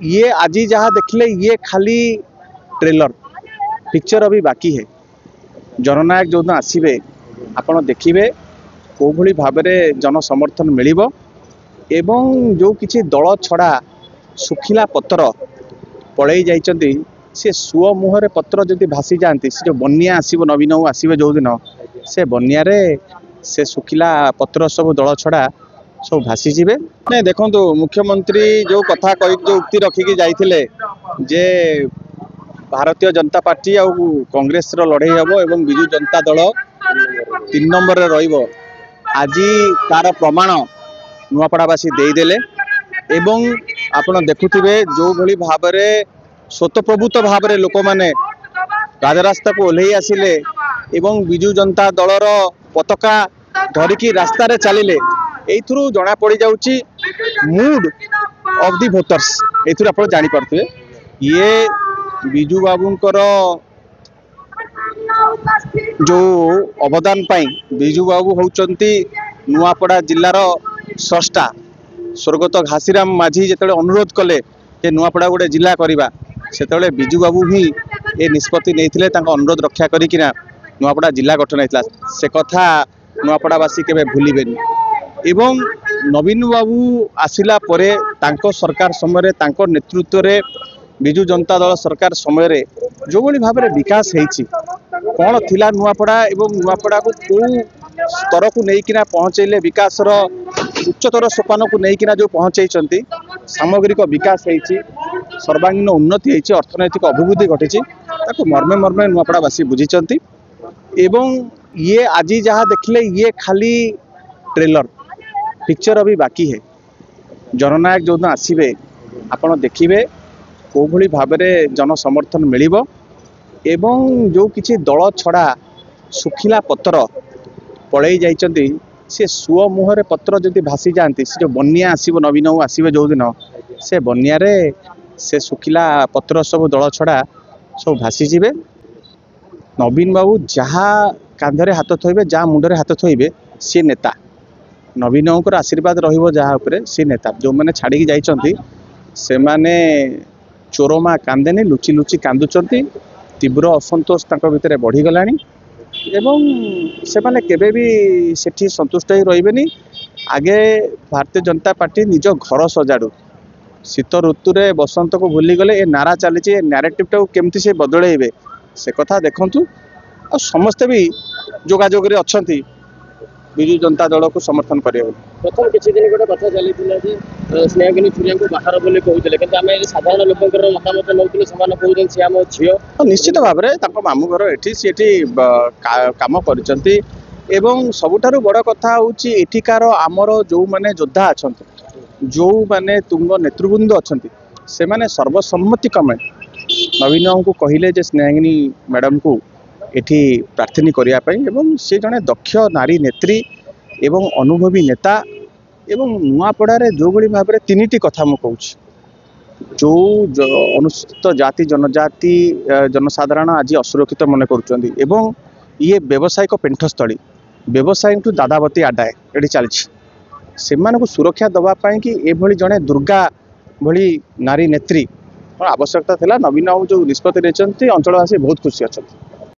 ये आज जहाँ देखले ये खाली ट्रेलर पिक्चर अभी बाकी है। जननायक जो आसवे आपण देखिए कौ भली भाव जन समर्थन मिल एवं जो किसी दल छड़ा सुखिला पत्र पड़े जाइए से सुओ मुहर पत्र जदि भासी जाती से जो बन्या आसव नवीन आसवे जो दिन से बन्यारे से सुखिला पत्र सब दल छड़ा सब भासी जीवे। देखो मुख्यमंत्री जो कथा जो उक्ति रखिकी जाइथिले जे भारतीय जनता पार्टी और कांग्रेस लड़ाई हम एवं विजु जनता दल 3 नंबर रे आज तार प्रमाण नुआपड़ावासी देदेले एवं आपण देखुथिबे जो भली भाव स्वतःप्रभूत भाव लोक मैंने राजरास्ता को ओह्लई आसिले एवं विजु जनता दलर पताका धरिकी रास्ता रे चलिले एथुरु जना पड़ी जाउची मूड ऑफ दी वोटर्स। एथुरु आपण जानि पारथुए ये बिजू बाबूंकर जो अवदान पाई बिजू बाबू होउचंती नुआपड़ा जिल्लार स्रष्टा स्वर्गत घासीराम माझी जेतले अनुरोध कले जे नुआपड़ा गोटे जिला करबा सेतले बिजू बाबू ही ए निष्पत्ति नेइथिले तांको अनुरोध रक्षा करिकिना नुआपड़ा जिला गठन हेतला से कथा नुआपड़ावासी केबे भूलिबेनी। एवं नवीन बाबू आसिला परे तांको सरकार समय तांको नेतृत्व रे बिजु जनता दल सरकार समय जो भली भाव विकास होती कौन थिला नुआपड़ा एवं नुआपड़ा को कौ स्तर को लेकिन पहुँचेले विकास उच्चतर सोपान को लेकिन जो पहुँचाई सामग्रिक विकास होती सर्वांगीन उन्नति होती अर्थनैतिक अभिवृद्धि घटी मर्मे मर्मे नुआपड़ावासी बुझी एवं ये आज जहाँ देखले ये खाली ट्रेलर पिक्चर अभी बाकी है। जननायक जो आसवे आपण देखिए कौ भली भाव जन समर्थन मिल एवं जो किसी दल छड़ा सुखिला पत्र पड़े जाइए से सुओ मुहर पत्र जदि भासी जाती से जो बन्या आसव नवीन आसवे जो दिन से बन्यारे से सुखिला पत्र सब दल छड़ा सब भासी जीवे। नवीन बाबू जहाँ कांधरे हाथ थोइबे जहाँ मुंडरे हाथ थोइबे सी नेता नवीन आशीर्वाद रहिबो जहाँ सी नेता जो मैंने छाड़ी जाइछंती से माने चोरमा कांदेनी लुचि लुचि कांदुचंती तीव्र असंतोष तांको भितरे बढ़ी गलानी एवं से माने केबे भी सेठी संतुष्ट ही रहिबेनी। आगे भारतीय जनता पार्टी निज घर सजाड़ू शीत ऋतु रे बसंत को भूली गले ए नारा चली नैरेटिव टाको केमती से बदलेबे से कथा देखंतु और समस्ते भी जोगाजोग रे अछंती विजु जनता दल को समर्थन करे। प्रथम किसी दिन गोटे कथा चली स्नेहगिनी छुरिया को बाहर बोले कहते हैं आम साधारण लोक मतामत नौले से सी आम झी निश्चित भाव में मामू घर ये कम कर सबुठारु बड़ कथा हूँ एठिकार आमर जो मैंने योद्धा अच्छा जो मैंने तुंग नेतृवृंद अच्छा से मैंने सर्वसम्मति क्रमे नवीन को कहले जे स्नेहगिनी मैडम को एठी प्रार्थनी करने से जड़े दक्ष नारी नेत्री एवं अनुभवी नेता एवं नुआपड़ा जो भली भाव में 3टी कथा मु कहूँ जो अनुसूचित जाति जनजाति जनसाधारण आज असुरक्षित मन करुँच ये व्यावसायिक पेंठस्थली व्यवसायी दादावती आडाए ये चलती से सुरक्षा दवापाई कि एभली जड़े दुर्गा भली नारी नेत्री आवश्यकता थिला। नवीन बाबू जो निष्पत्ति अंचलवासी बहुत खुशी अच्छा।